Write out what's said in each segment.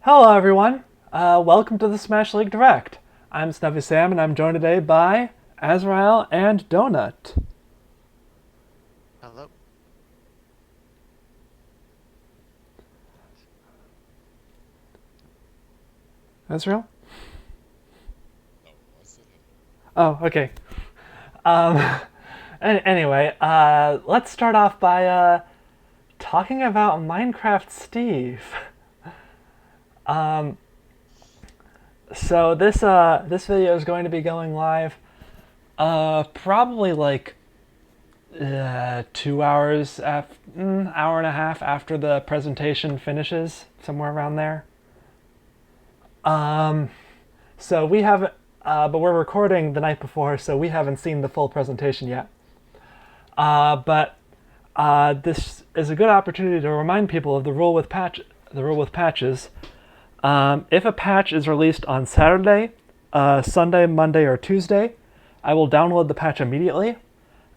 Hello everyone, welcome to the Smash League Direct. I'm Snuffy Sam and I'm joined today by Azrael and Donut. Hello. Azrael? Oh, I said Oh, okay. Um, anyway, let's start off by talking about Minecraft Steve. So this video is going to be going live probably like 2 hours, hour and a half after the presentation finishes, somewhere around there. So we haven't, but we're recording the night before, so we haven't seen the full presentation yet. But this is a good opportunity to remind people of the rule with patches. If a patch is released on Saturday, Sunday, Monday, or Tuesday, I will download the patch immediately.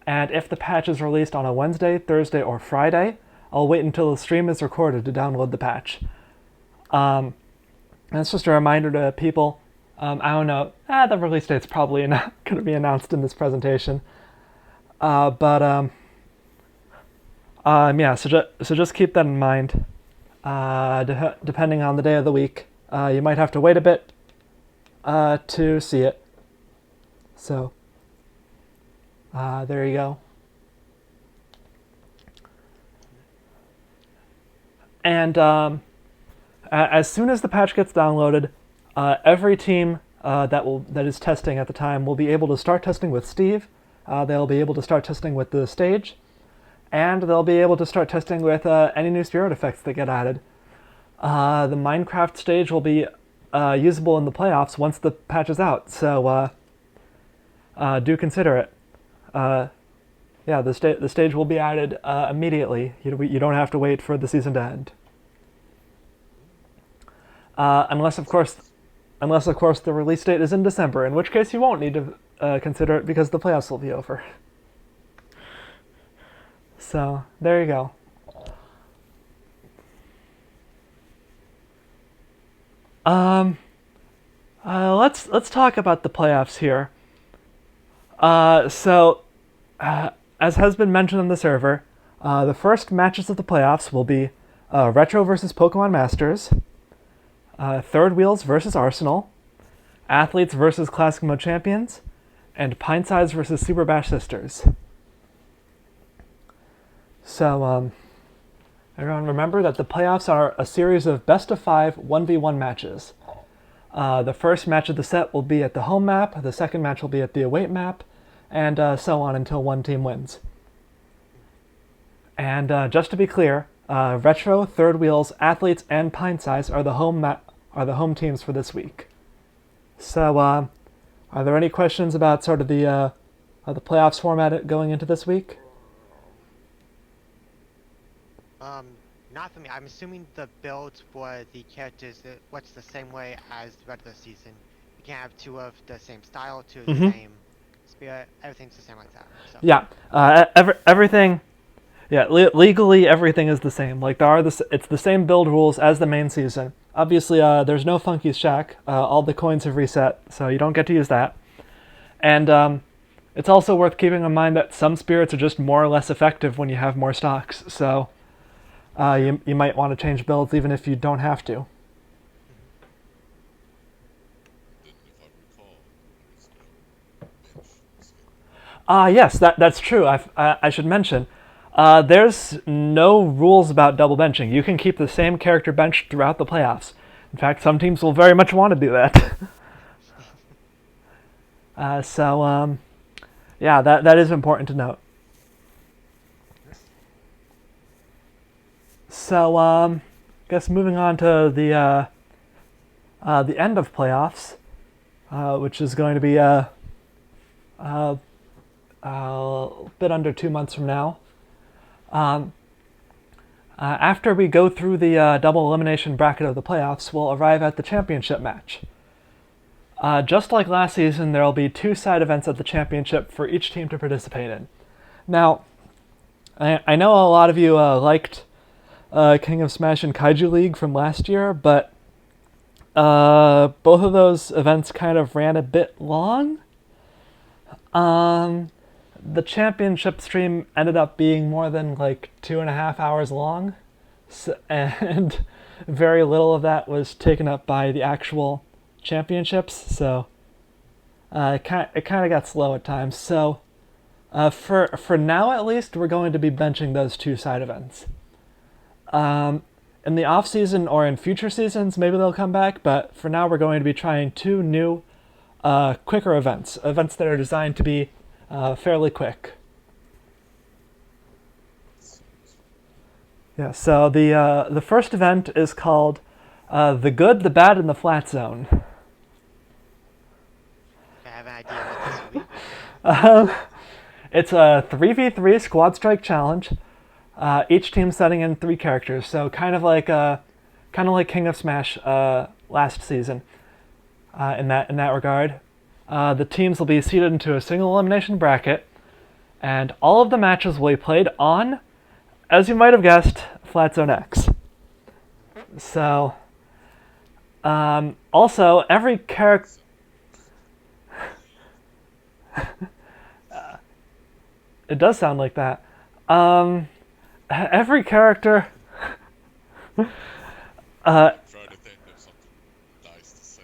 And if the patch is released on a Wednesday, Thursday, or Friday, I'll wait until the stream is recorded to download the patch. And it's just a reminder to people. I don't know. The release date's probably not going to be announced in this presentation. Yeah. So just keep that in mind. Depending on the day of the week, you might have to wait a bit to see it. So there you go. And as soon as the patch gets downloaded, every team that is testing at the time will be able to start testing with Steve. They'll be able to start testing with the stage, and they'll be able to start testing with any new spirit effects that get added. The Minecraft stage will be usable in the playoffs once the patch is out, so do consider it. Yeah, the stage will be added immediately. You don't have to wait for the season to end. Unless of course the release date is in December, in which case you won't need to consider it because the playoffs will be over. So there you go. Let's talk about the playoffs here. As has been mentioned on the server, the first matches of the playoffs will be Retro versus Pokemon Masters, Third Wheels versus Arsenal, Athletes versus Classic Mode Champions, and Pint Size versus Super Bash Sisters. So, everyone remember that the playoffs are a series of best-of-5 1v1 matches. The first match of the set will be at the home map, the second match will be at the away map, and so on until one team wins. And just to be clear, Retro, Third Wheels, Athletes, and Pint Size are the home teams for this week. So, are there any questions about sort of the playoffs format going into this week? Not for me. I'm assuming the builds for the characters what's the same way as the regular season. You can't have two of the same style, two of the same spirit. Everything's the same like that. So. Yeah, everything. Yeah, legally everything is the same. Like it's the same build rules as the main season. Obviously, there's no Funky Shack. All the coins have reset, so you don't get to use that. And it's also worth keeping in mind that some spirits are just more or less effective when you have more stocks. So you might want to change builds even if you don't have to. if I recall, Yes, that's true. I should mention. There's no rules about double benching. You can keep the same character benched throughout the playoffs. In fact, some teams will very much want to do that. Yeah, that is important to note. So, I guess moving on to the end of playoffs, which is going to be a bit under 2 months from now. After we go through the double elimination bracket of the playoffs, we'll arrive at the championship match. Just like last season, there will be 2 side events at the championship for each team to participate in. Now, I know a lot of you liked King of Smash and Kaiju League from last year, but both of those events kind of ran a bit long. The championship stream ended up being more than like 2.5 hours long, and very little of that was taken up by the actual championships. So it kind of got slow at times. So for now at least, we're going to be benching those two side events. In the off season or in future seasons, maybe they'll come back. But for now, we're going to be trying two new, quicker events that are designed to be fairly quick. Yeah. So the first event is called "The Good, the Bad, and the Flat Zone." I have an idea what this will be. It's a 3v3 squad strike challenge. Each team setting in 3 characters, so kind of like King of Smash last season. In that regard, the teams will be seeded into a single elimination bracket, and all of the matches will be played on, as you might have guessed, Flat Zone X. So, also every character. It does sound like that. Every character. Try to think of something nice to say.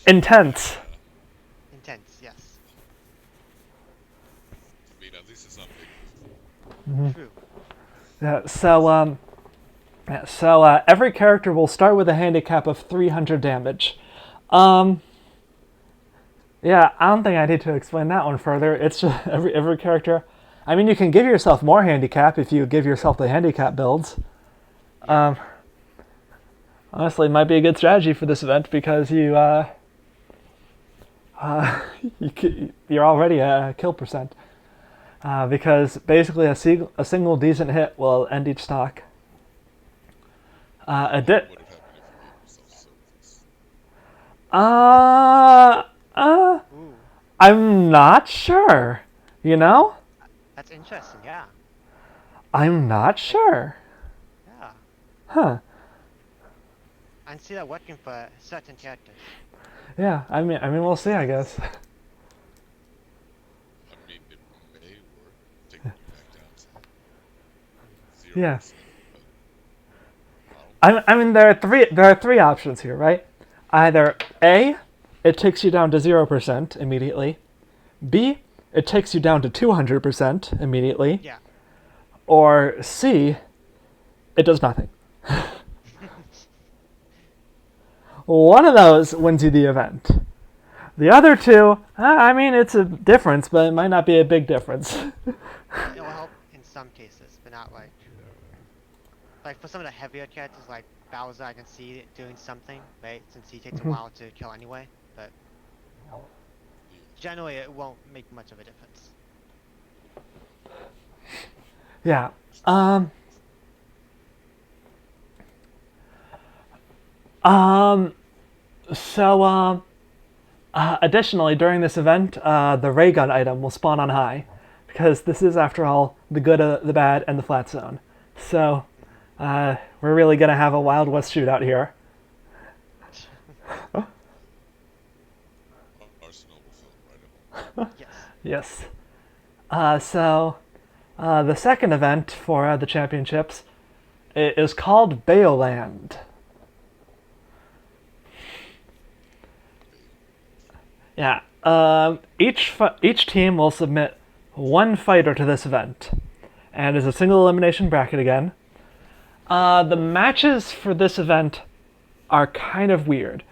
Intense. Intense, yes. I mean, at least it's not big. Mm-hmm. True. Yeah, so every character will start with a handicap of 300 damage. Yeah, I don't think I need to explain that one further. It's just every character. I mean, you can give yourself more handicap if you give yourself the handicap builds. Honestly, it might be a good strategy for this event because you're already at kill percent. Because basically a single decent hit will end each stock. What would have happened if you gave yourself Sothis? Ooh, I'm not sure. You know? that's interesting, yeah. I'm not sure. Yeah. Huh. I can see that working for certain characters. Yeah, I mean, we'll see, I guess. I mean, it may work. Take it back down to 0%. Yeah. But I mean, there are three options here, right? Either A, it takes you down to 0% immediately. B, it takes you down to 200% immediately. Yeah. Or C, it does nothing. One of those wins you the event. The other two, I mean, it's a difference, but it might not be a big difference. It will help in some cases, but not like for some of the heavier characters like Bowser, I can see it doing something, right? Since he takes a while to kill anyway, but generally it won't make much of a difference. Yeah. Additionally, during this event, the ray gun item will spawn on high, because this is, after all, the good, the bad, and the flat zone. So, we're really gonna have a Wild West shootout here. Arsenal will feel right about Yes. Yes. The second event for the championships is called Bayoland. Yeah. Each team will submit one fighter to this event, and is a single elimination bracket again. The matches for this event are kind of weird.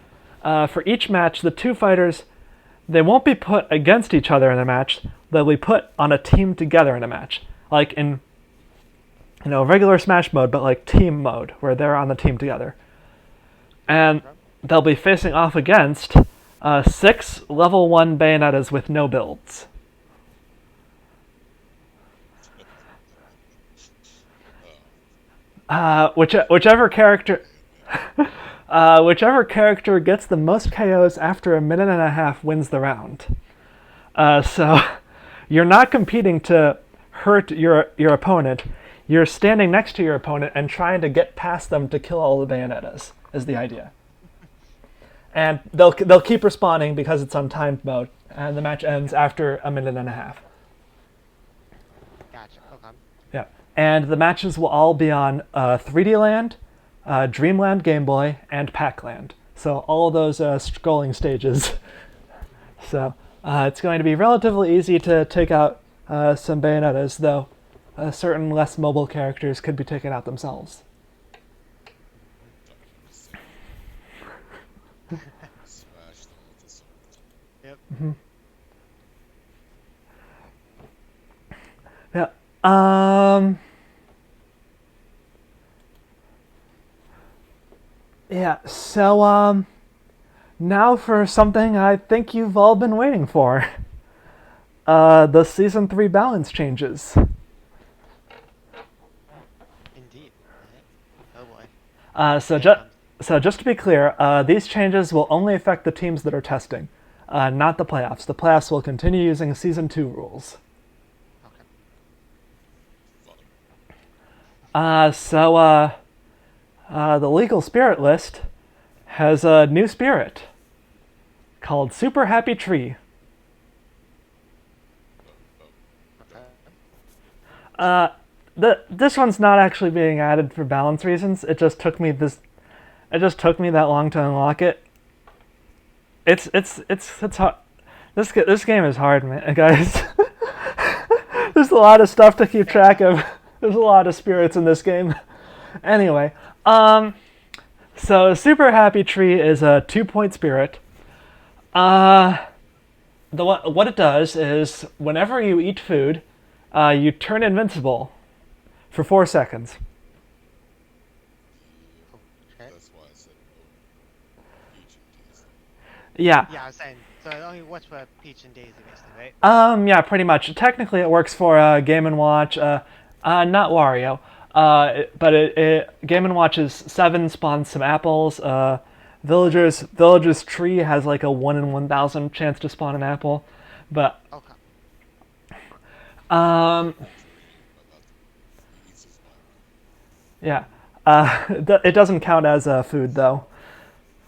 For each match, the two fighters, they won't be put against each other in a match. They'll be put on a team together in a match, like in regular Smash mode, but like team mode, where they're on the team together. And they'll be facing off against 6 level 1 Bayonettas with no builds. Whichever character gets the most KOs after a minute and a half wins the round. So you're not competing to hurt your opponent. you're standing next to your opponent and trying to get past them to kill all the Bayonettas, is the idea. And they'll keep respawning because it's on timed mode, and the match ends after a minute and a half. Gotcha. Okay. Yeah, and the matches will all be on 3D Land, Dreamland Game Boy, and Pac-Land. So all of those scrolling stages. So it's going to be relatively easy to take out some Bayonettas, though certain less mobile characters could be taken out themselves. Smash them with the sword. Yep. Yeah. Yeah, so, now for something I think you've all been waiting for. The Season 3 balance changes. Indeed. Oh boy. So just to be clear, these changes will only affect the teams that are testing, not the playoffs. The playoffs will continue using Season 2 rules. Okay. The legal spirit list has a new spirit called Super Happy Tree. This one's not actually being added for balance reasons. It just took me that long to unlock it. It's hard. This game is hard, man, guys. There's a lot of stuff to keep track of. There's a lot of spirits in this game. Anyway, so Super Happy Tree is a 2-point spirit. What it does is whenever you eat food, you turn invincible for 4 seconds. Okay. That's why I said Peach and Daisy. Yeah. Yeah, I was saying. So it only works for Peach and Daisy, basically, right? Yeah, pretty much. Technically, it works for Game & Watch, not Wario. But Game & Watch's 7 spawns some apples. Villager's Tree has like a 1 in 1,000 chance to spawn an apple. But Okay. yeah, it doesn't count as food though.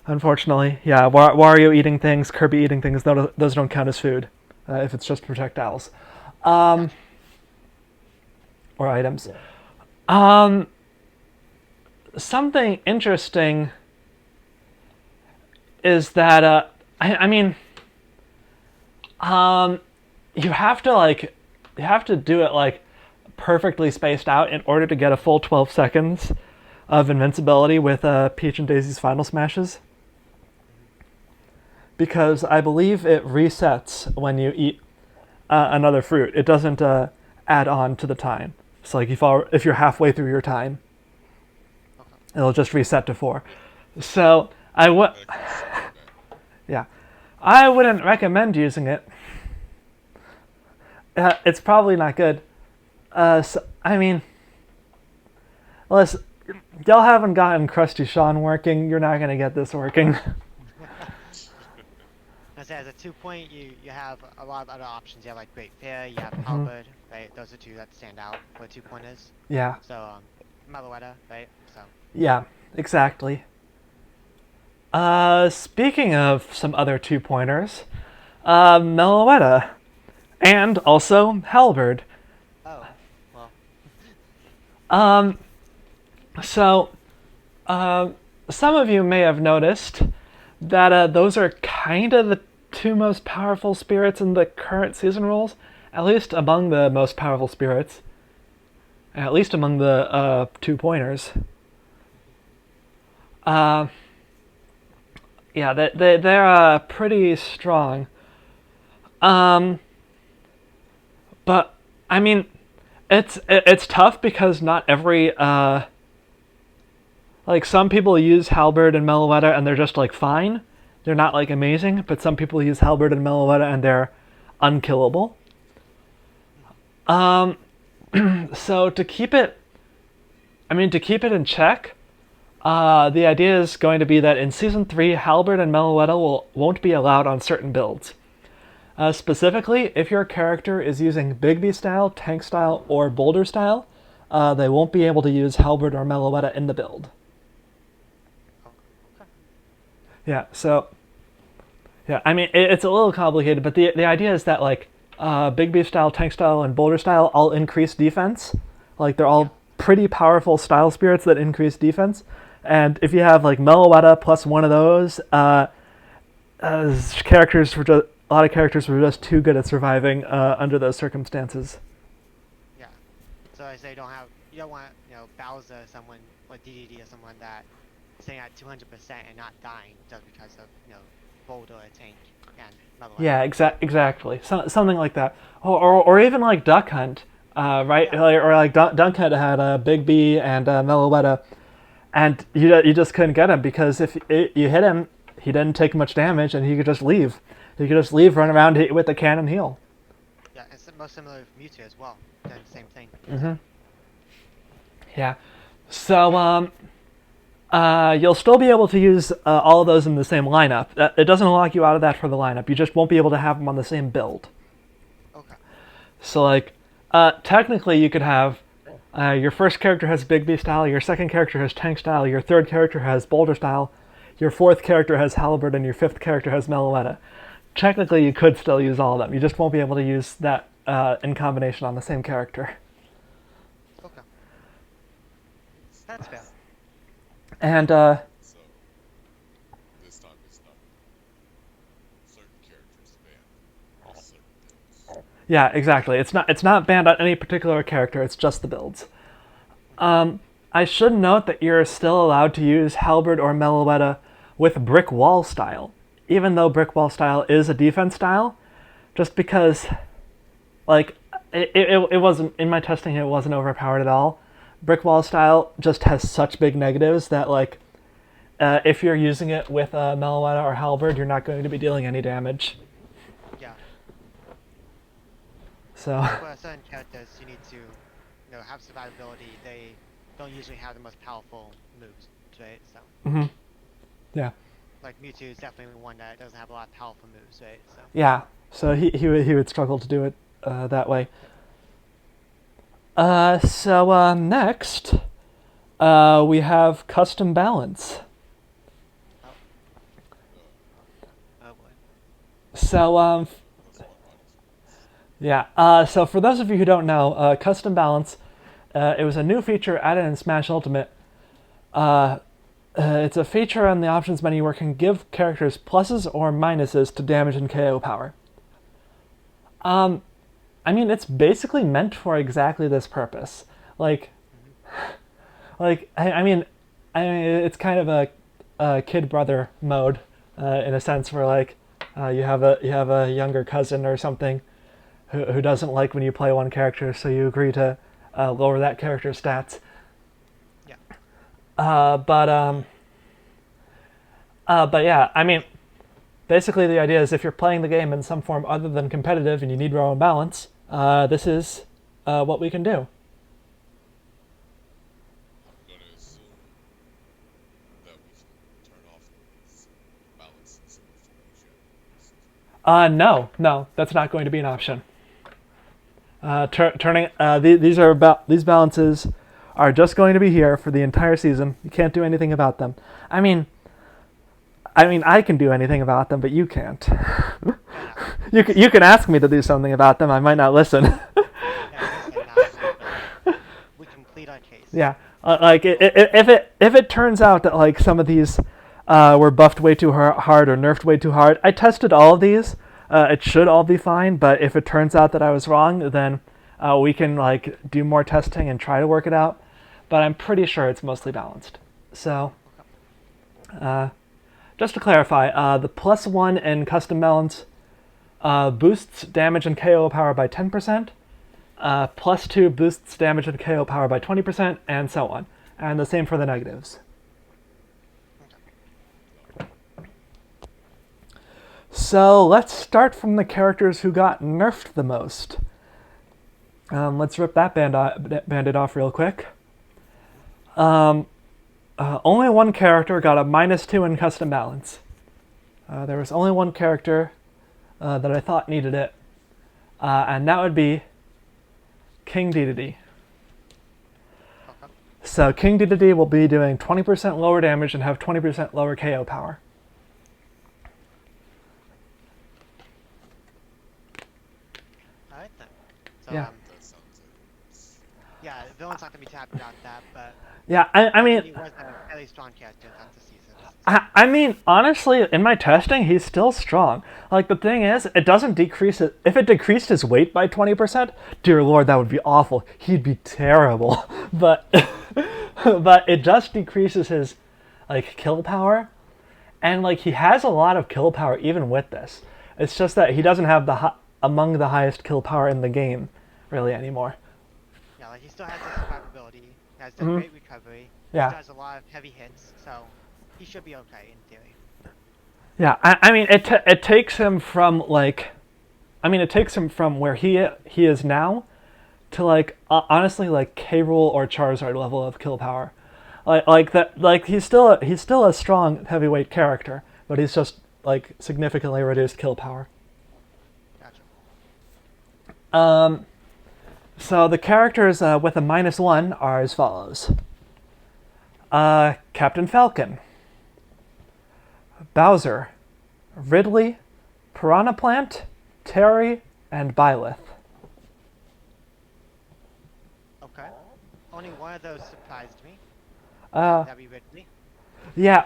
Unfortunately, yeah, Wario eating things, Kirby eating things, those don't count as food if it's just projectiles, or items. Something interesting is that you have to do it like perfectly spaced out in order to get a full 12 seconds of invincibility with Peach and Daisy's final smashes. Because I believe it resets when you eat another fruit. It doesn't add on to the time. It's like if you're halfway through your time, it'll just reset to 4. So I wouldn't recommend using it. It's probably not good. Unless y'all haven't gotten Krusty Sean working, you're not gonna get this working. I say as a 2-point, you have a lot of other options. You have like Great Fair, you have Halberd, right? Those are 2 that stand out for 2-pointers. Yeah. So Bayonetta, right? So. Yeah, exactly. Speaking of some other 2-pointers, Bayonetta, and also Halberd. Oh, well. Some of you may have noticed that those are kind of the 2 most powerful spirits in the current season rules, at least among the most powerful spirits, at least among the 2-pointers. Yeah, they're pretty strong. But I mean, it's tough because not every like some people use Halberd and Bayonetta and they're just like fine. They're not like amazing, but some people use Halberd and Bayonetta and they're unkillable. So to keep it in check, the idea is going to be that in Season 3, Halberd and Bayonetta won't be allowed on certain builds. Specifically, if your character is using Bigby style, tank style, or boulder style, they won't be able to use Halberd or Meloetta in the build. Oh, okay. Yeah, so yeah, I mean it's a little complicated, but the idea is that like Big B style, Tank style, and Boulder style all increase defense. Like they're all pretty powerful style spirits that increase defense. And if you have like Meloetta plus one of those, characters were just, a lot of characters were just too good at surviving under those circumstances. Yeah. So I say you don't want Bowser, someone or DDD or someone that staying at 200% and not dying just because of Boulder or Tank and Meloetta. Yeah, exactly. Something like that, or even like Duck Hunt, right? Yeah. Or like Duck Hunt had Big B and Meloetta, and you just couldn't get him because if you hit him, he didn't take much damage, and he could just leave. He could just leave, run around with the cannon heal. Yeah, it's most similar with Mewtwo as well. They're the same thing. Mm-hmm. Yeah. So you'll still be able to use all of those in the same lineup. It doesn't lock you out of that for the lineup. You just won't be able to have them on the same build. Okay. So like, technically you could have your first character has Big B style, your second character has Tank style, your third character has Boulder style, your fourth character has Halberd, and your fifth character has Meloetta. Technically you could still use all of them. You just won't be able to use that in combination on the same character. Okay. That's fair. And So this time it's not certain characters banned, just certain builds. yeah, exactly. It's not banned on any particular character. It's just the builds. I should note that you're still allowed to use Halberd or Meloetta with Brick Wall style, even though Brick Wall style is a defense style, just because, like, it wasn't, in my testing, it wasn't overpowered at all. Brick Wall style just has such big negatives that, like, if you're using it with Meloetta or Halberd, you're not going to be dealing any damage. Yeah. So. For certain characters, you need to, have survivability. They don't usually have the most powerful moves, right? So. Mm-hmm. Yeah. Like Mewtwo is definitely one that doesn't have a lot of powerful moves, right? So. Yeah. So he would struggle to do it that way. So next, we have custom balance. Oh boy. So yeah. So for those of you who don't know, custom balance, it was a new feature added in Smash Ultimate. It's a feature on the options menu where it can give characters pluses or minuses to damage and KO power. I mean, it's basically meant for exactly this purpose. Like, I mean, it's kind of a kid brother mode in a sense, where like you have a younger cousin or something who doesn't like when you play one character, so you agree to lower that character's stats. Yeah. But yeah, I mean, basically the idea is if you're playing the game in some form other than competitive and you need row and balance, this is what we can do. I'm going to assume that we can turn off these balances in the No, that's not going to be an option. These balances are just going to be here for the entire season. You can't do anything about them. I mean, I can do anything about them, but you can't. You can ask me to do something about them. I might not listen. We complete our case. Yeah, like if it turns out that like some of these were buffed way too hard or nerfed way too hard, I tested all of these. It should all be fine, but if it turns out that I was wrong, then we can like do more testing and try to work it out. But I'm pretty sure it's mostly balanced. So, just to clarify, the +1 in custom balance boosts damage and KO power by 10%, +2 boosts damage and KO power by 20%, and so on. And the same for the negatives. So let's start from the characters who got nerfed the most. Let's rip that band-aid off real quick. Only one character got a -2 in custom balance. There was only one character that I thought needed it, and that would be King Dedede. So King Dedede will be doing 20% lower damage and have 20% lower KO power. Alright then. So, Yeah. That sounds like yeah, the villain's not gonna be happy about that, but Yeah, I he mean, was a fairly strong character throughout the season. I mean, honestly, in my testing, he's still strong. Like, the thing is, it doesn't decrease it. If it decreased his weight by 20%, dear lord, that would be awful. He'd be terrible. But, but it just decreases his, like, kill power. And, like, he has a lot of kill power even with this. It's just that he doesn't have among the highest kill power in the game, really, anymore. Yeah, like he still has the survivability, he has the great recovery, Yeah. he does a lot of heavy hits, so he should be okay in theory. Yeah, I mean, it takes him from, like... I mean, it takes him from where he is now to, like, honestly, like, K. Rool or Charizard level of kill power. Like that, like, he's still a strong heavyweight character, but he's just, like, significantly reduced kill power. Gotcha. So the characters with a -1 are as follows. Captain Falcon, Bowser, Ridley, Piranha Plant, Terry, and Byleth. Okay. Only one of those surprised me. Uh, That'd be Ridley. yeah,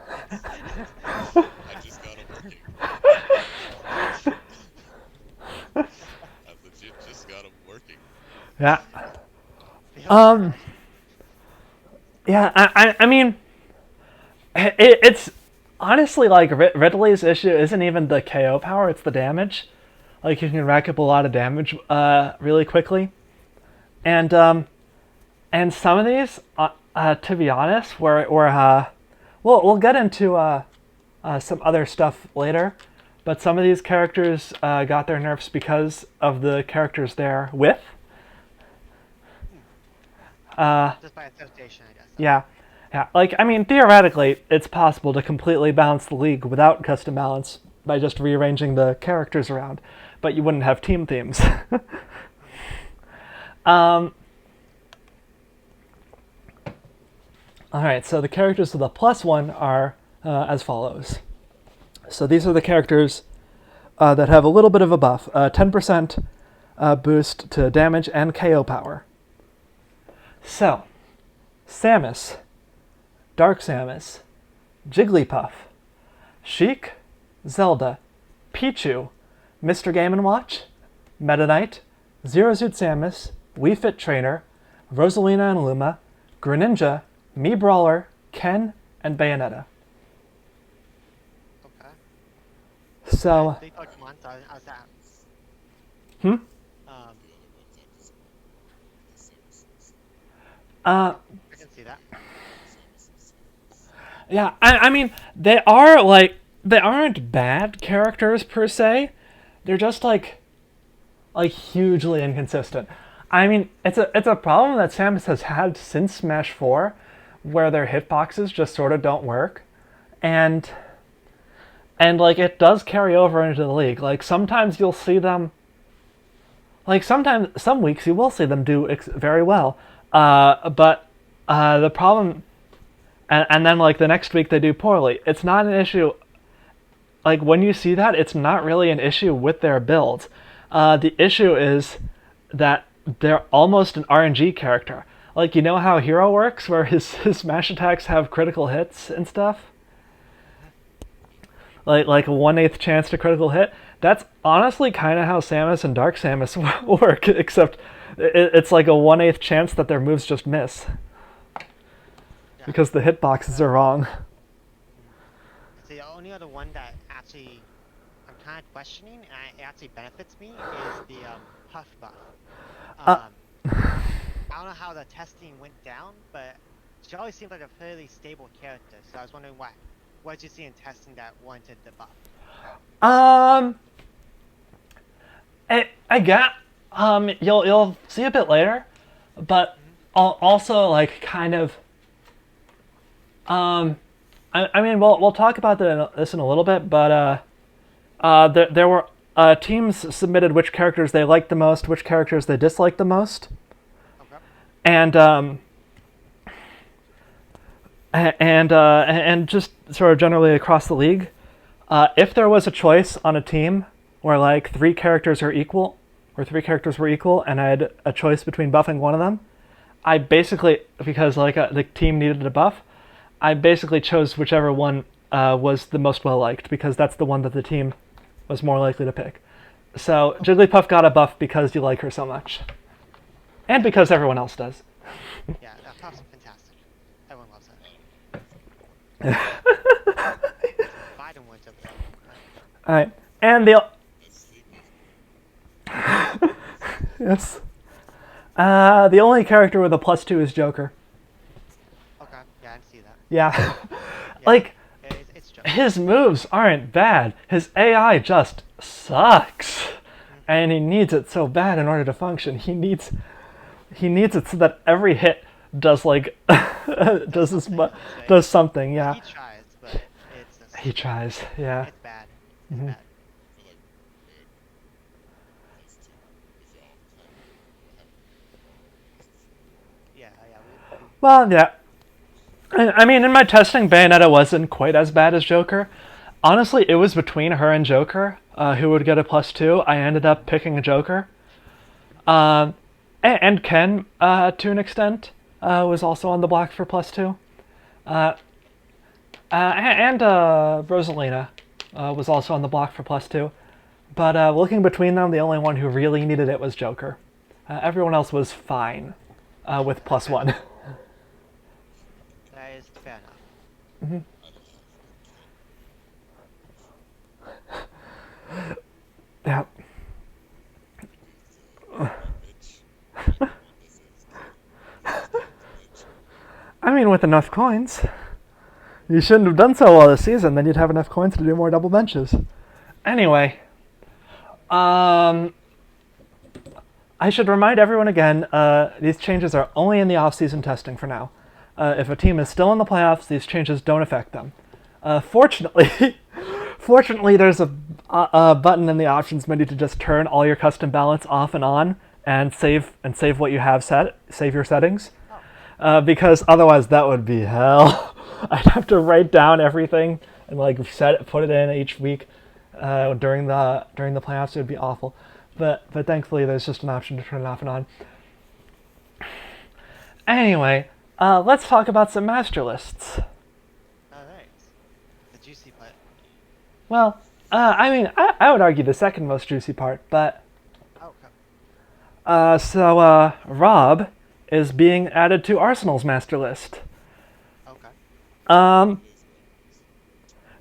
I just got him working. I legit just got him working. yeah. Feels Yeah, I mean, it's honestly like Ridley's issue isn't even the KO power; it's the damage. Like, you can rack up a lot of damage really quickly, and some of these, to be honest, we'll get into some other stuff later, but some of these characters got their nerfs because of the characters they're with. just by association, I guess. Yeah. Like, I mean, theoretically, it's possible to completely balance the league without custom balance by just rearranging the characters around, but you wouldn't have team themes. Alright, so the characters with a +1 are as follows. So these are the characters that have a little bit of a buff. 10% boost to damage and KO power. So, Samus, Dark Samus, Jigglypuff, Sheik, Zelda, Pichu, Mr. Game & Watch, Meta Knight, Zero Suit Samus, Wii Fit Trainer, Rosalina and Luma, Greninja, Mii Brawler, Ken, and Bayonetta. Okay. So, Big Pokemon, so how's that? hmm? I can see that. Yeah, I mean, they aren't bad characters per se. They're just like hugely inconsistent. I mean, it's a problem that Samus has had since Smash 4, where their hitboxes just sort of don't work, and like, it does carry over into the league. Like, sometimes you'll see them. Like, some weeks you will see them do very well, but the problem. And then, like, the next week they do poorly. It's not an issue. Like, when you see that, it's not really an issue with their builds. The issue is that they're almost an RNG character. Like, you know how Hero works, where his smash attacks have critical hits and stuff? Like a 1/8 chance to critical hit? That's honestly kind of how Samus and Dark Samus work, except it's like a 1/8 chance that their moves just miss. Because the hitboxes are wrong. The only other one that actually I'm kind of questioning, and it actually benefits me, is the Puff buff. I don't know how the testing went down, but she always seemed like a fairly stable character. So I was wondering what did you see in testing that warranted the buff? I got you'll see a bit later, but also, like, kind of. I mean, we'll talk about this in a little bit, but there were teams submitted which characters they liked the most, which characters they disliked the most, Okay. and and just sort of generally across the league, if there was a choice on a team where like three characters were equal, and I had a choice between buffing one of them, I basically, because like the team needed a buff, I basically chose whichever one was the most well liked, because that's the one that the team was more likely to pick. So Jigglypuff got a buff because you like her so much, and because everyone else does. Yeah, Puff's fantastic. Everyone loves her. Biden went over there. All right, and the yes, the only character with a +2 is Joker. Okay, yeah, I didn't see that. Yeah, Yeah, like it's just. his moves aren't bad. His AI just sucks, and he needs it so bad in order to function. He needs it so that every hit does like does something. Yeah, He tries, but it's just, he tries. Yeah. it's bad. It's bad. Yeah, yeah. Well, yeah. I mean, in my testing, Bayonetta wasn't quite as bad as Joker. Honestly, it was between her and Joker who would get a +2. I ended up picking a Joker. And Ken, to an extent, was also on the block for +2. And Rosalina was also on the block for +2. But looking between them, the only one who really needed it was Joker. Everyone else was fine with +1. That is fair enough. Yeah. I mean, with enough coins. You shouldn't have done so well this season, then you'd have enough coins to do more double benches. Anyway, I should remind everyone again, these changes are only in the off-season testing for now. If a team is still in the playoffs, these changes don't affect them. Fortunately, there's a button in the options menu to just turn all your custom ballots off and on, and save what you have set, save your settings, because otherwise that would be hell. I'd have to write down everything and like put it in each week during the playoffs. It would be awful, but thankfully there's just an option to turn it off and on. Anyway, let's talk about some master lists. Alright. The juicy part. Well, I mean, I would argue the second most juicy part, but so Rob is being added to Arsenal's master list. Okay.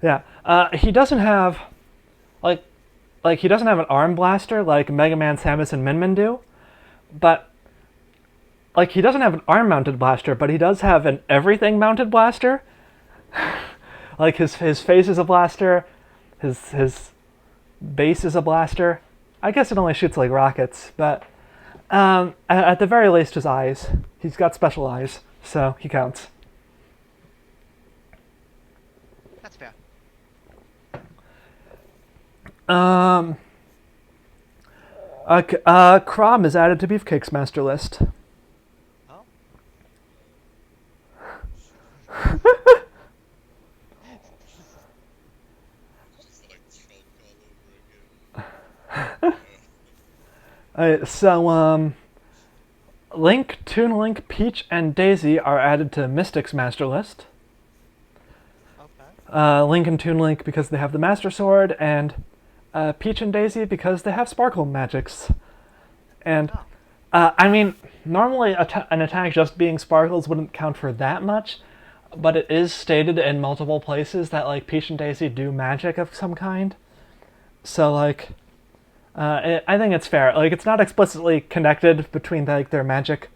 Yeah. He doesn't have he doesn't have an arm blaster like Mega Man, Samus, and Min Min do, but like he doesn't have an arm mounted blaster, but he does have an everything mounted blaster. Like his face is a blaster, his base is a blaster. I guess it only shoots like rockets, but at the very least his eyes. He's got special eyes, so he counts. That's fair. Crom is added to Beefcake's master list. Oh. So Link, Toon Link, Peach, and Daisy are added to Mystic's master list. Okay. Link and Toon Link because they have the Master Sword, and Peach and Daisy because they have Sparkle Magics. And, I mean, normally an attack just being Sparkles wouldn't count for that much, but it is stated in multiple places that, like, Peach and Daisy do magic of some kind. So, like, I think it's fair. Like, it's not explicitly connected between, like, their magic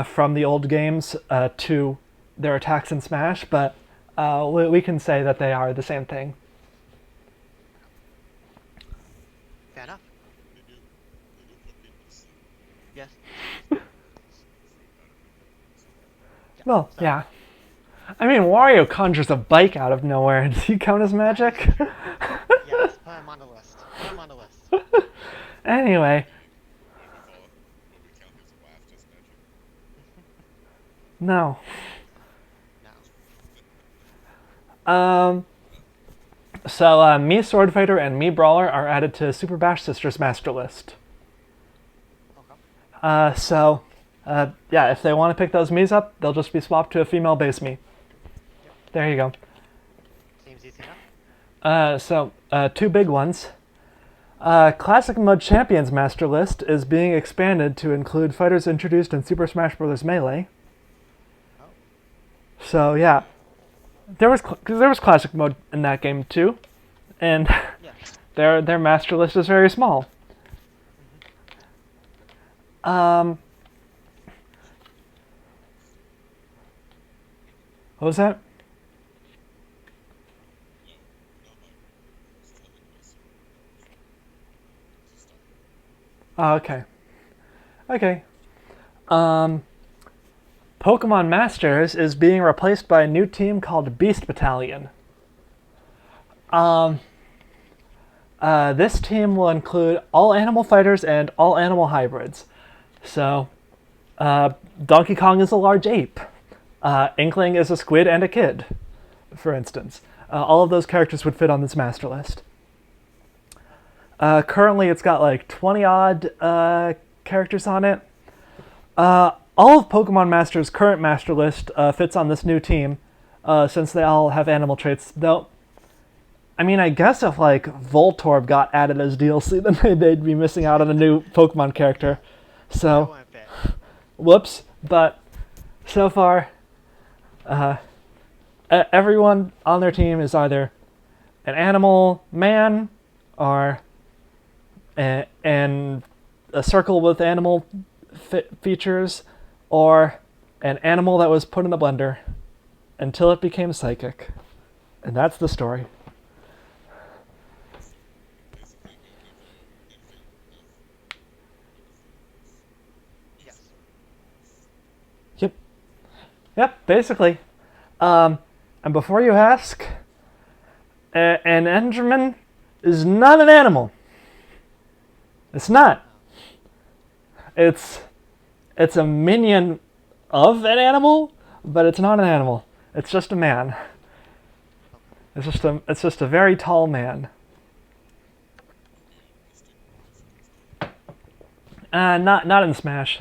from the old games to their attacks in Smash, but we can say that they are the same thing. Fair enough. Yes. Well, yeah. I mean, Wario conjures a bike out of nowhere. Does he count as magic? Yes, put him on the list. Put him on the list. Anyway. No. No. So Mii Sword Fighter and Mii Brawler are added to Super Bash Sisters Master List. Okay. Yeah, if they want to pick those Miis up, they'll just be swapped to a female base Mii. Yep. There you go. Seems easy enough. Two big ones. Classic Mode Champions Master List is being expanded to include fighters introduced in Super Smash Bros. Melee. Oh. So yeah, there was Classic Mode in that game too, and Yeah. their Master List is very small. What was that? Oh, okay. Okay. Pokemon Masters is being replaced by a new team called Beast Battalion. This team will include all animal fighters and all animal hybrids. So, Donkey Kong is a large ape. Inkling is a squid and a kid, for instance. All of those characters would fit on this master list. Currently, it's got like 20-odd characters on it. All of Pokemon Master's current master list fits on this new team, since they all have animal traits. Though, I mean, I guess if like Voltorb got added as DLC, then they'd be missing out on a new Pokemon character. That So, won't fit. whoops. But so far, everyone on their team is either an animal man or and a circle with animal features, or an animal that was put in a blender until it became psychic. And that's the story. Yes. Yep, basically. And before you ask, an Enderman is not an animal. It's not. It's a minion of an animal, but it's not an animal. It's just a man. It's just a very tall man. Not in Smash.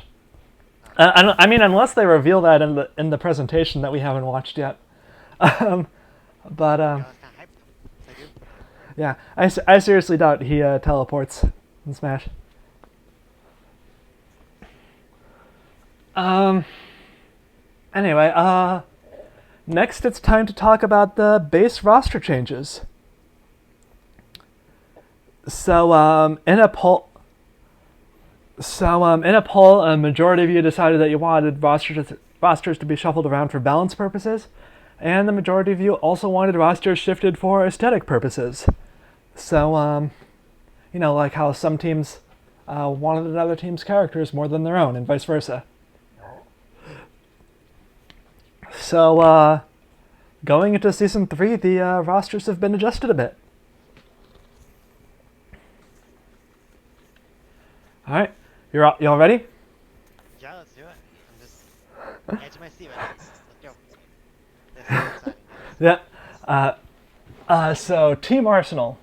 I mean, unless they reveal that in the presentation that we haven't watched yet. But No, it's not hyped. I do. yeah, I seriously doubt he teleports in Smash. Anyway, next it's time to talk about the base roster changes. So, in a poll, a majority of you decided that you wanted rosters to be shuffled around for balance purposes, and the majority of you also wanted rosters shifted for aesthetic purposes. So, like how some teams wanted another team's characters more than their own, and vice versa. So, going into Season 3, the rosters have been adjusted a bit. Alright, y'all ready? Yeah, let's do it. I'm just edge my seat right now. Let's go. This is exciting. Yeah. So Team Arsenal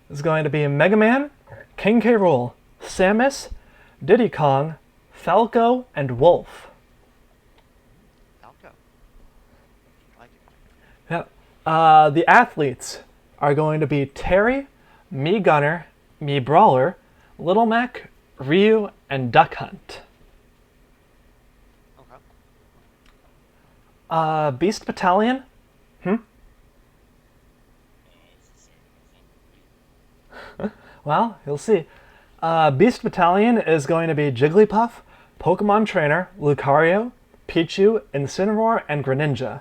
is going to be Mega Man, King K. Rool, Samus, Diddy Kong, Falco, and Wolf. Falco. I like it. Yeah. The athletes are going to be Terry, Mii Gunner, Mii Brawler, Little Mac, Ryu, and Duck Hunt. Okay. Beast Battalion. Well, you'll see. Beast Battalion is going to be Jigglypuff, Pokemon Trainer, Lucario, Pichu, Incineroar, and Greninja.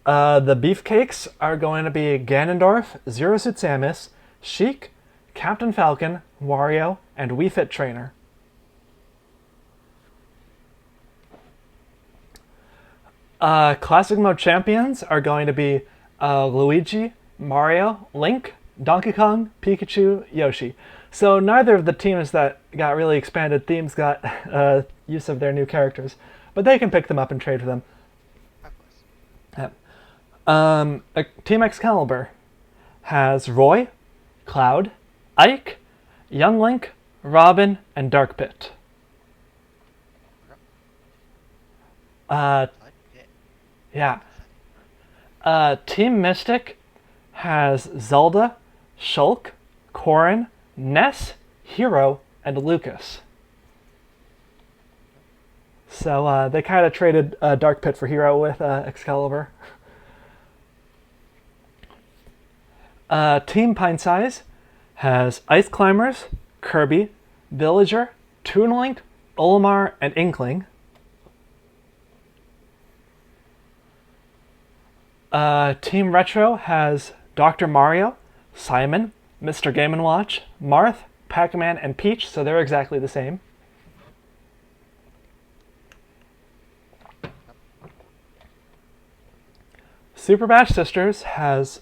The Beefcakes are going to be Ganondorf, Zero Suit Samus, Sheik, Captain Falcon, Wario, and Wii Fit Trainer. Classic Mode Champions are going to be Luigi, Mario, Link, Donkey Kong, Pikachu, Yoshi. So neither of the teams that got really expanded themes got use of their new characters, but they can pick them up and trade for them. Of course. Yep. Team Excalibur has Roy, Cloud, Ike, Young Link, Robin, and Dark Pit. But Yeah. Team Mystic has Zelda, Shulk, Corrin, Ness, Hero, and Lucas. So they kind of traded Dark Pit for Hero with Excalibur. Team Pint Size has Ice Climbers, Kirby, Villager, Toon Link, Olimar, and Inkling. Team Retro has Dr. Mario, Simon, Mr. Game & Watch, Marth, Pac-Man, and Peach, so they're exactly the same. Super Bash Sisters has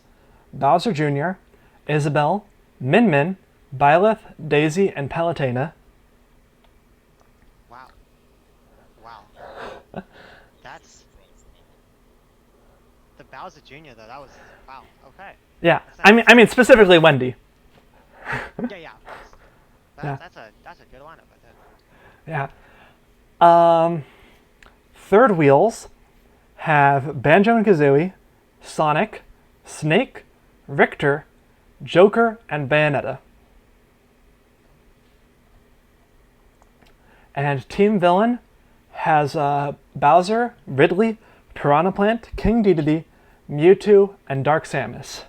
Bowser Jr., Isabelle, Min Min, Byleth, Daisy, and Palutena. wow. That's the Bowser Jr. though. That was wow. Okay. Yeah, I mean specifically Wendy. Yeah. Of course. Yeah. That's a good lineup, I think. Yeah. Third wheels have Banjo and Kazooie, Sonic, Snake, Richter, Joker, and Bayonetta. And Team Villain has Bowser, Ridley, Piranha Plant, King Dedede, Mewtwo, and Dark Samus.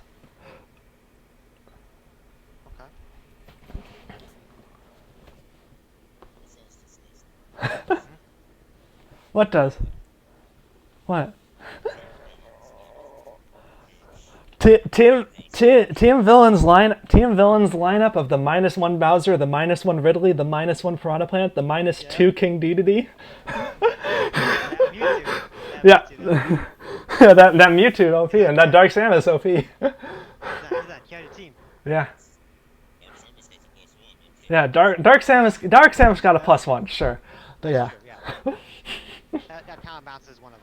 Okay. What does? What? Team Villain's lineup of the -1 Bowser, the -1 Ridley, the -1 Piranha Plant, the -2 King Dedede. Yeah. that Mewtwo OP and that Dark Samus OP. That carry team. Yeah. Dark Samus gets a +1. Okay. Yeah, Dark Samus got a +1, sure. But yeah. Sure, yeah. that counterbalances one of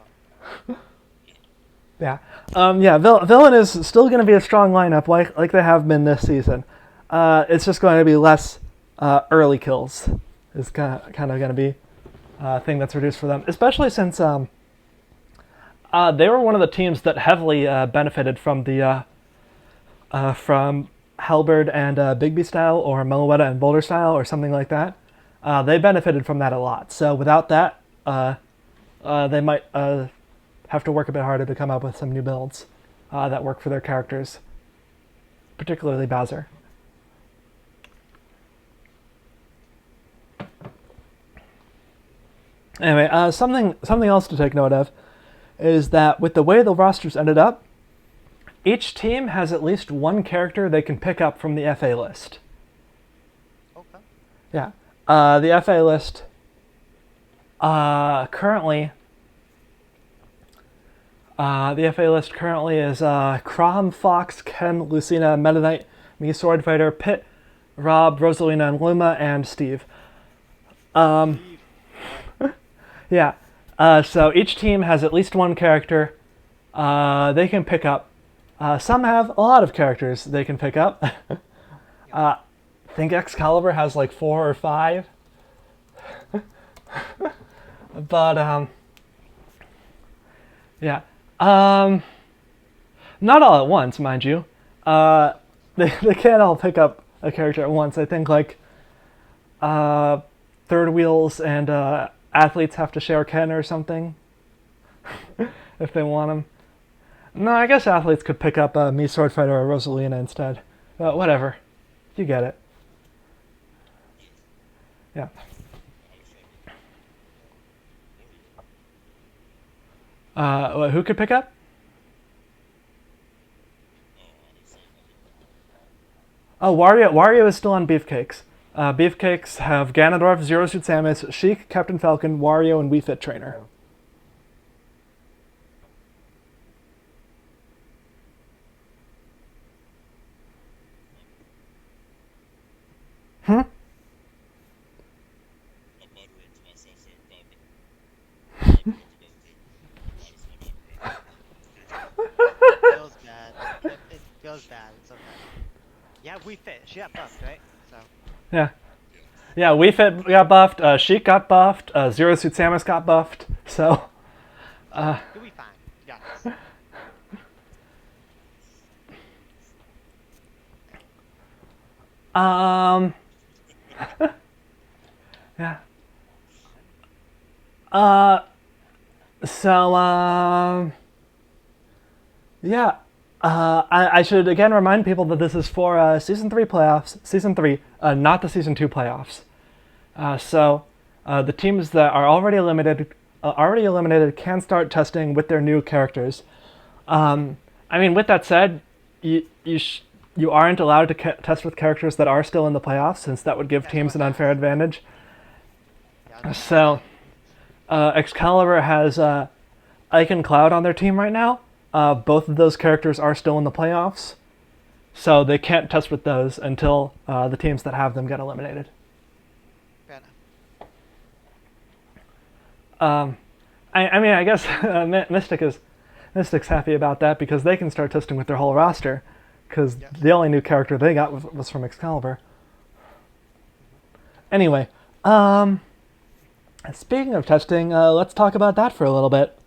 them. Yeah. Villain is still going to be a strong lineup like they have been this season. It's just going to be less early kills. Is kind of going to be a thing that's reduced for them, especially since they were one of the teams that heavily benefited from the from Halberd and Bigby style, or Meloetta and Boulder style, or something like that. They benefited from that a lot. So without that, they might have to work a bit harder to come up with some new builds that work for their characters, particularly Bowser. Anyway, something else to take note of is that with the way the rosters ended up, each team has at least one character they can pick up from the FA list. Okay. Yeah. The FA list currently is Crom, Fox, Ken, Lucina, Meta Knight, me, Sword Fighter, Pit, Rob, Rosalina, and Luma, and Steve. Yeah. So each team has at least one character they can pick up. Some have a lot of characters they can pick up. I think Excalibur has like 4 or 5. But yeah. Not all at once, mind you. They can't all pick up a character at once. I think like third wheels and athletes have to share Ken or something if they want him. No, I guess athletes could pick up me, Sword Fighter, or Rosalina instead. Whatever, you get it. Yeah. Who could pick up? Oh, Wario is still on Beefcakes. Beefcakes have Ganondorf, Zero Suit Samus, Sheik, Captain Falcon, Wario, and Wii Fit Trainer. Hmm? I'm muttering to myself saying, Falcon, you got to go king. Might as well not Feels bad. It feels bad. It's okay. Yeah, we fit. She got buffed, right? So. Yeah. Yes. Yeah, Wii Fit got buffed, Sheik got buffed, Zero Suit Samus got buffed, so... You'll be fine. You got this. Um... yeah. Uh... So, yeah. I should again remind people that this is for Season 3 playoffs. Season 3, not the Season 2 playoffs. The teams that are already eliminated can start testing with their new characters. I mean, with that said, you aren't allowed to test with characters that are still in the playoffs, since that would give teams an unfair advantage. Yeah, So, Excalibur has Ike and Cloud on their team right now. Both of those characters are still in the playoffs, so they can't test with those until the teams that have them get eliminated. fair enough. I mean, I guess Mystic's happy about that because they can start testing with their whole roster, because Yes. the only new character they got was from Excalibur. Anyway, speaking of testing, let's talk about that for a little bit.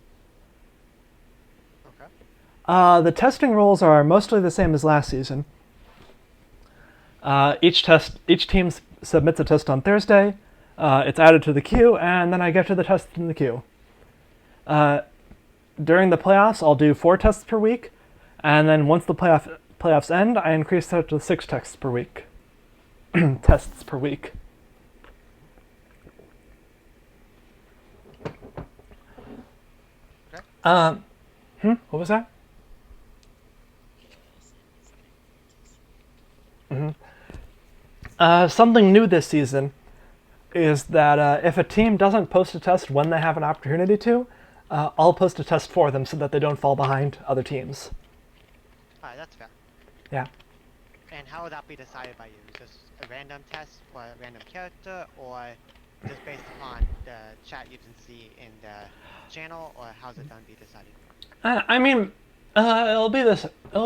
Okay. The testing rules are mostly the same as last season. Each team submits a test on Thursday. It's added to the queue, and then I get to the test in the queue. During the playoffs, I'll do 4 tests per week, and then once the playoffs end, I increase that to 6 tests per week. Tests per week. Okay. What was that? Something new this season is that if a team doesn't post a test when they have an opportunity to, I'll post a test for them so that they don't fall behind other teams. Alright, that's fair. Yeah. And how would that be decided by you? Just a random test for a random character, or just based upon the chat you can see in the channel, or how's it done be decided? I mean, it'll be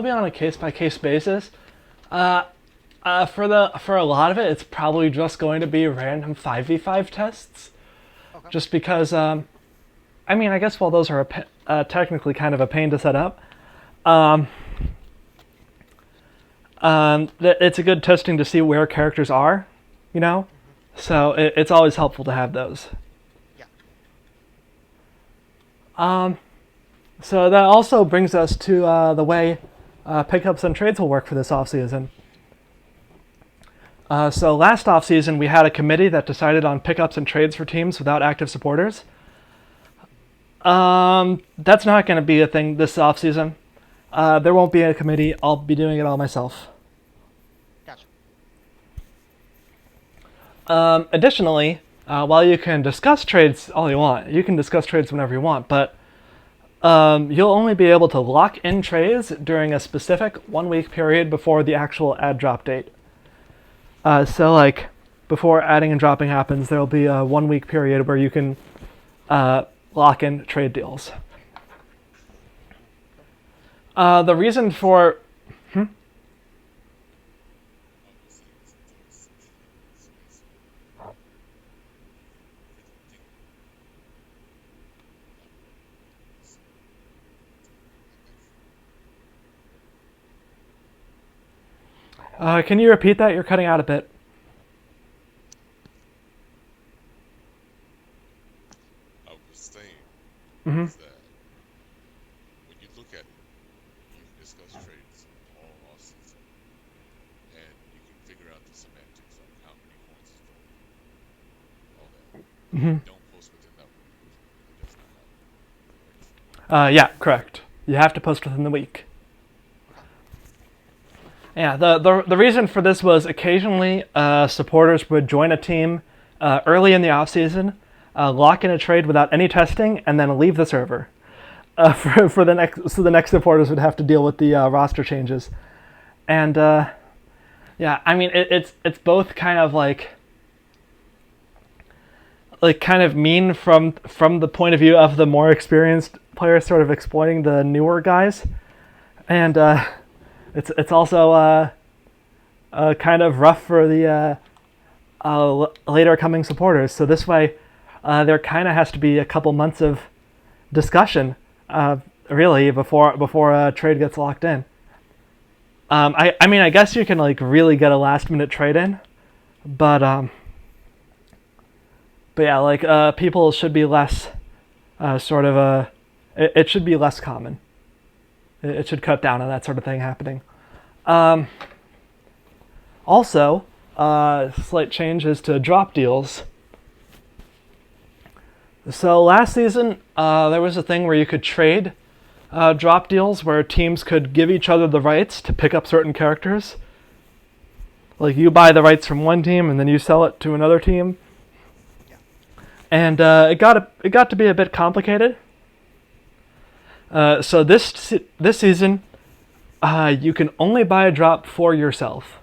on a case by case basis. For a lot of it, it's probably just going to be random 5v5 tests, Okay. just because. I mean, I guess while those are technically kind of a pain to set up, it's a good testing to see where characters are, you know. So it's always helpful to have those. Yeah. So that also brings us to the way pickups and trades will work for this offseason. So last offseason, we had a committee that decided on pickups and trades for teams without active supporters. That's not going to be a thing this offseason. There won't be a committee. I'll be doing it all myself. Gotcha. Additionally, while you can discuss trades all you want, you can discuss trades whenever you want, but you'll only be able to lock in trades during a specific 1 week period before the actual add drop date. So like before adding and dropping happens, there'll be a 1 week period where you can lock in trade deals. The reason for can you repeat that? You're cutting out a bit. I was saying Mm-hmm. is that when you look at it, you can discuss trades all off season, and you can figure out the semantics of how many coins is going, all that. Mm-hmm. Don't post within that week. It does not happen. Yeah, correct. You have to post within the week. Yeah, the reason for this was occasionally supporters would join a team early in the off-season, lock in a trade without any testing, and then leave the server. For the next supporters would have to deal with the roster changes. And Yeah, I mean it's both kind of like kind of mean from the point of view of the more experienced players sort of exploiting the newer guys, and it's also kind of rough for the later coming supporters. So this way, there kind of has to be a couple months of discussion, really, before a trade gets locked in. I mean, I guess you can like really get a last minute trade in, but yeah, like people should be less sort of it should be less common. It should cut down on that sort of thing happening. Also, slight changes to drop deals. So last season, there was a thing where you could trade drop deals where teams could give each other the rights to pick up certain characters. Like you buy the rights from one team and then you sell it to another team. Yeah. And it got to be a bit complicated. So this season, you can only buy a drop for yourself.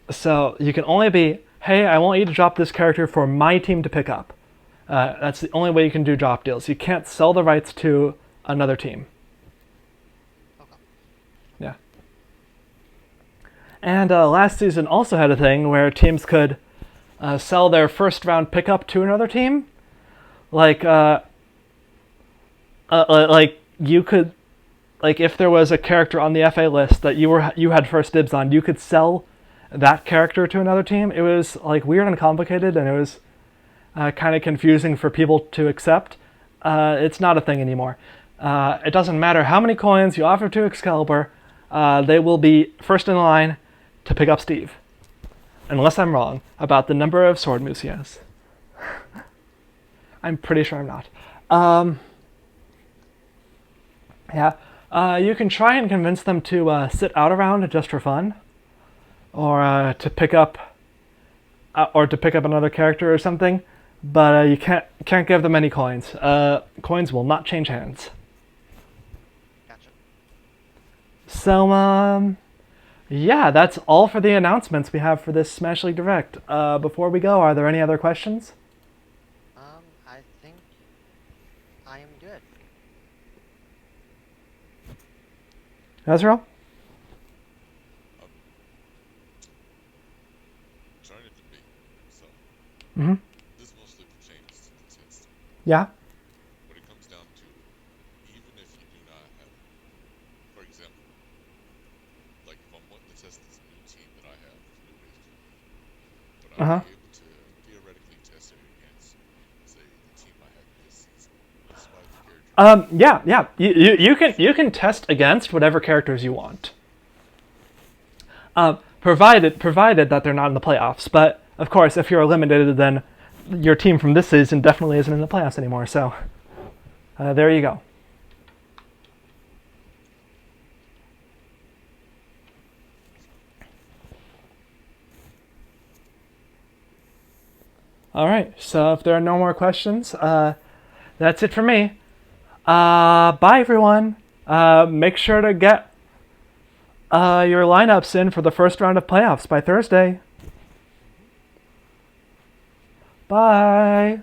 So you can only be, hey, I want you to drop this character for my team to pick up. That's the only way you can do drop deals. You can't sell the rights to another team. Okay. Yeah. And last season also had a thing where teams could sell their first round pickup to another team. Like you could, like if there was a character on the FA list that you had first dibs on, you could sell that character to another team. It was like weird and complicated, and it was kind of confusing for people to accept. It's not a thing anymore. It doesn't matter how many coins you offer to Excalibur, they will be first in line to pick up Steve. Unless I'm wrong about the number of sword moves he has. I'm pretty sure I'm not. Yeah, you can try and convince them to sit out a round just for fun, or to pick up another character or something. But you can't give them any coins. Coins will not change hands. Gotcha. So yeah, that's all for the announcements we have for this Smash League Direct. Before we go, are there any other questions? I think I am good. Ezreal? Trying to debate. So Mm-hmm. this mostly pertains to the test. Yeah? What it comes down to, even if you do not have, for example, like if I'm wanting to test this new team that I have, this new base team, but Uh-huh. I'll be able to theoretically test it against, say, the team I have this season, despite the character. Yeah. You can test against whatever characters you want. Provided that they're not in the playoffs. But of course, if you're eliminated, then your team from this season definitely isn't in the playoffs anymore. So there you go. All right. So if there are no more questions, that's it for me. Bye, everyone. Make sure to get your lineups in for the first round of playoffs by Thursday. Bye.